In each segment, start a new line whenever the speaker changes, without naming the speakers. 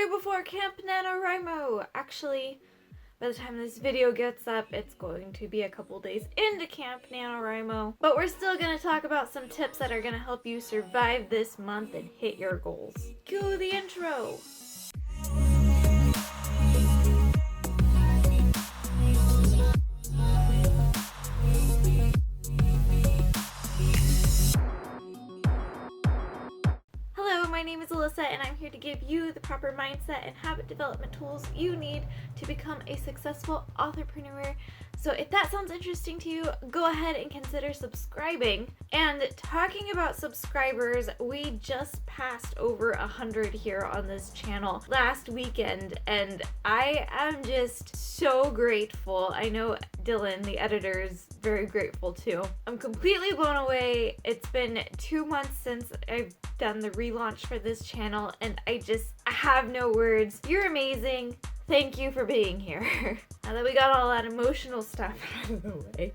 day before Camp Nanowrimo. Actually, by the time this video gets up, it's going to be a couple days into Camp Nanowrimo. But we're still going to talk about some tips that are going to help you survive this month and hit your goals. Cue the intro! My name is Alyssa, and I'm here to give you the proper mindset and habit development tools you need to become a successful authorpreneur. So if that sounds interesting to you, go ahead and consider subscribing. And talking about subscribers, we just passed over 100 here on this channel last weekend, and I am just so grateful. I know Dylan, the editor, is very grateful too. I'm completely blown away. It's been 2 months since I've done the relaunch for this channel, and I have no words. You're amazing. Thank you for being here. Now that we got all that emotional stuff out of the way,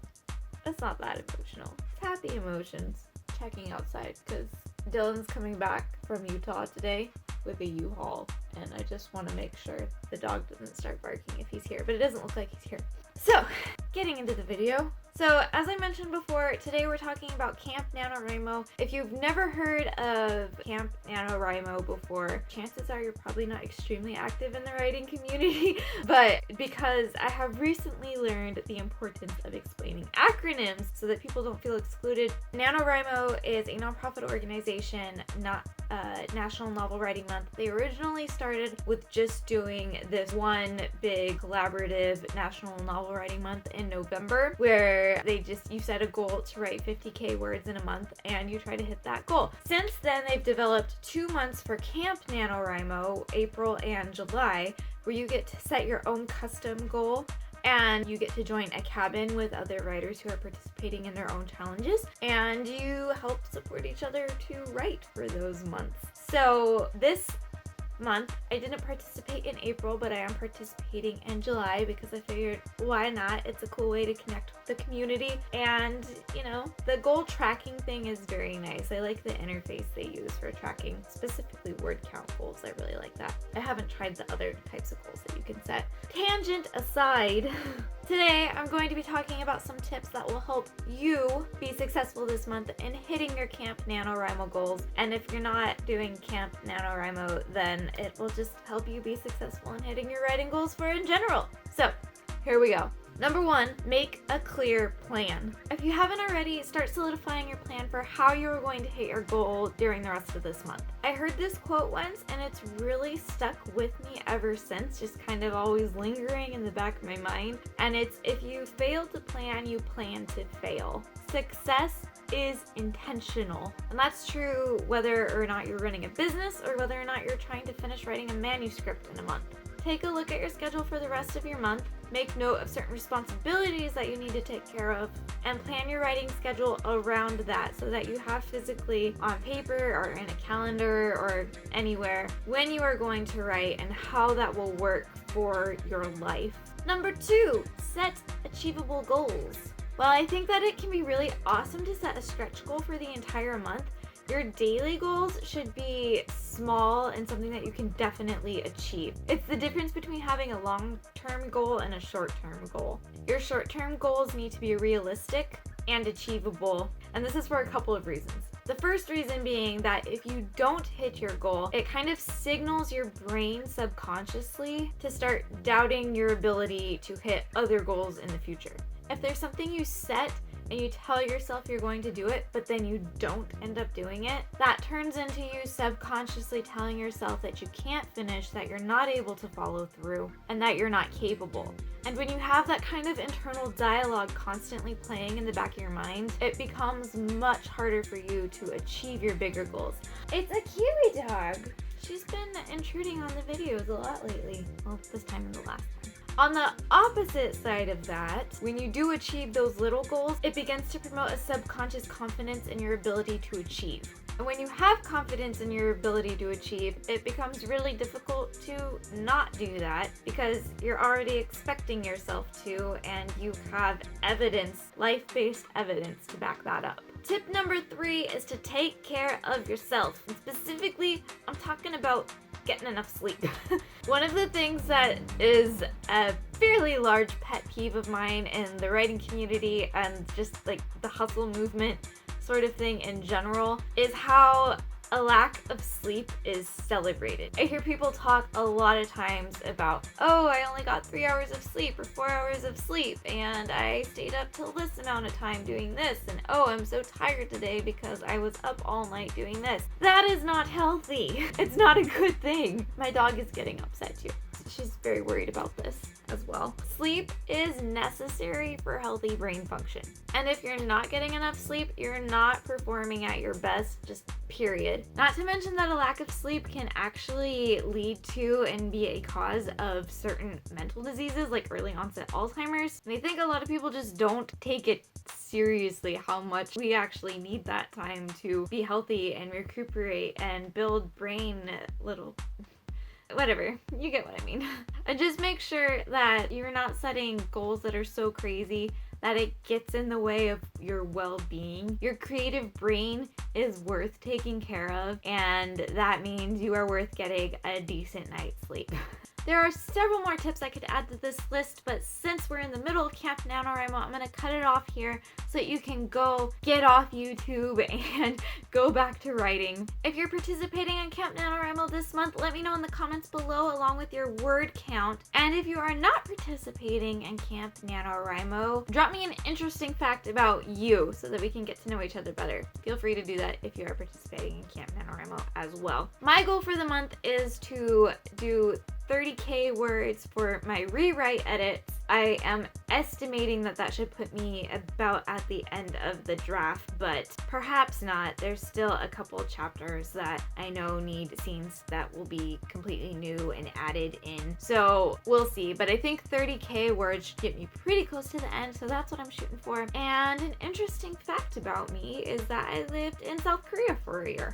it's not that emotional. It's happy emotions. Checking outside because Dylan's coming back from Utah today with a U-Haul, and I just want to make sure the dog doesn't start barking if he's here, but it doesn't look like he's here. So, getting into the video. So, as I mentioned before, today we're talking about Camp Nanowrimo. If you've never heard of Camp Nanowrimo before, chances are you're probably not extremely active in the writing community, but because I have recently learned the importance of explaining acronyms so that people don't feel excluded. NaNoWriMo is a nonprofit organization, not National Novel Writing Month. They originally started with just doing this one big collaborative National Novel Writing Month in November, where you set a goal to write 50,000 words in a month and you try to hit that goal. Since then, they've developed 2 months for Camp NaNoWriMo, April and July, where you get to set your own custom goal and you get to join a cabin with other writers who are participating in their own challenges, and you help support each other to write for those months. So this month, I didn't participate in April, but I am participating in July because I figured, why not? It's a cool way to connect with the community, and the goal tracking thing is very nice. I like the interface they use for tracking, specifically word count goals. I really like that. I haven't tried the other types of goals that you can set. Tangent aside, today I'm going to be talking about some tips that will help you be successful this month in hitting your Camp NaNoWriMo goals. And if you're not doing Camp NaNoWriMo, then it will just help you be successful in hitting your writing goals in general. So here we go. Number 1, make a clear plan. If you haven't already, start solidifying your plan for how you are going to hit your goal during the rest of this month. I heard this quote once and it's really stuck with me ever since, just kind of always lingering in the back of my mind. And it's, if you fail to plan, you plan to fail. Success is intentional. And that's true whether or not you're running a business or whether or not you're trying to finish writing a manuscript in a month. Take a look at your schedule for the rest of your month, make note of certain responsibilities that you need to take care of, and plan your writing schedule around that so that you have physically on paper or in a calendar or anywhere when you are going to write and how that will work for your life. Number 2, set achievable goals. While I think that it can be really awesome to set a stretch goal for the entire month, your daily goals should be small and something that you can definitely achieve. It's the difference between having a long-term goal and a short-term goal. Your short-term goals need to be realistic and achievable, and this is for a couple of reasons. The first reason being that if you don't hit your goal, it kind of signals your brain subconsciously to start doubting your ability to hit other goals in the future. If there's something you set and you tell yourself you're going to do it, but then you don't end up doing it, that turns into you subconsciously telling yourself that you can't finish, that you're not able to follow through, and that you're not capable. And when you have that kind of internal dialogue constantly playing in the back of your mind, it becomes much harder for you to achieve your bigger goals. It's a Kiwi dog. She's been intruding on the videos a lot lately. Well, this time and the last time. On the opposite side of that, when you do achieve those little goals, it begins to promote a subconscious confidence in your ability to achieve. And when you have confidence in your ability to achieve, it becomes really difficult to not do that because you're already expecting yourself to, and you have evidence, life-based evidence to back that up. Tip number 3 is to take care of yourself. And specifically, I'm talking about getting enough sleep. One of the things that is a fairly large pet peeve of mine in the writing community and just like the hustle movement sort of thing in general is how a lack of sleep is celebrated. I hear people talk a lot of times about, oh, I only got 3 hours of sleep or 4 hours of sleep, and I stayed up till this amount of time doing this, and oh, I'm so tired today because I was up all night doing this. That is not healthy. It's not a good thing. My dog is getting upset too. She's very worried about this as well. Sleep is necessary for healthy brain function. And if you're not getting enough sleep, you're not performing at your best, just period. Not to mention that a lack of sleep can actually lead to and be a cause of certain mental diseases like early onset Alzheimer's. And I think a lot of people just don't take it seriously how much we actually need that time to be healthy and recuperate and build brain little... whatever, you get what I mean. And just make sure that you're not setting goals that are so crazy that it gets in the way of your well-being. Your creative brain is worth taking care of, and that means you are worth getting a decent night's sleep. There are several more tips I could add to this list, but since we're in the middle of Camp Nanowrimo, I'm going to cut it off here so that you can go get off YouTube and go back to writing. If you're participating in Camp Nanowrimo this month, let me know in the comments below along with your word count. And if you are not participating in Camp Nanowrimo, drop me an interesting fact about you so that we can get to know each other better. Feel free to do that if you are participating in Camp Nanowrimo as well. My goal for the month is to do 30k words for my rewrite edits. I am estimating that that should put me about at the end of the draft, but perhaps not. There's still a couple chapters that I know need scenes that will be completely new and added in. So we'll see, but I think 30k words should get me pretty close to the end, so that's what I'm shooting for. And an interesting fact about me is that I lived in South Korea for a year.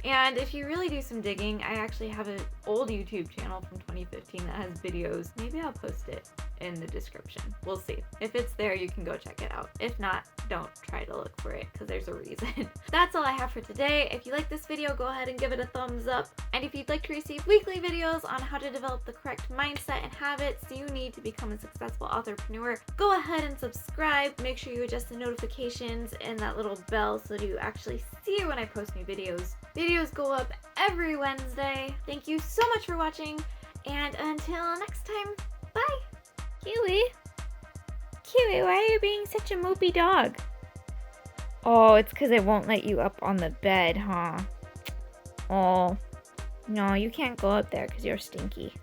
And if you really do some digging, I actually have an old YouTube channel from 2015 that has videos. Maybe I'll post it in the description. We'll see. If it's there, you can go check it out. If not, don't try to look for it because there's a reason. That's all I have for today. If you like this video, go ahead and give it a thumbs up. And if you'd like to receive weekly videos on how to develop the correct mindset and habits you need to become a successful entrepreneur, go ahead and subscribe. Make sure you adjust the notifications and that little bell so that you actually see it when I post new videos. Videos go up every Wednesday. Thank you so much for watching, and until next time, bye! Kiwi? Kiwi, why are you being such a mopey dog? Oh, it's because I won't let you up on the bed, huh? Oh, no, you can't go up there because you're stinky.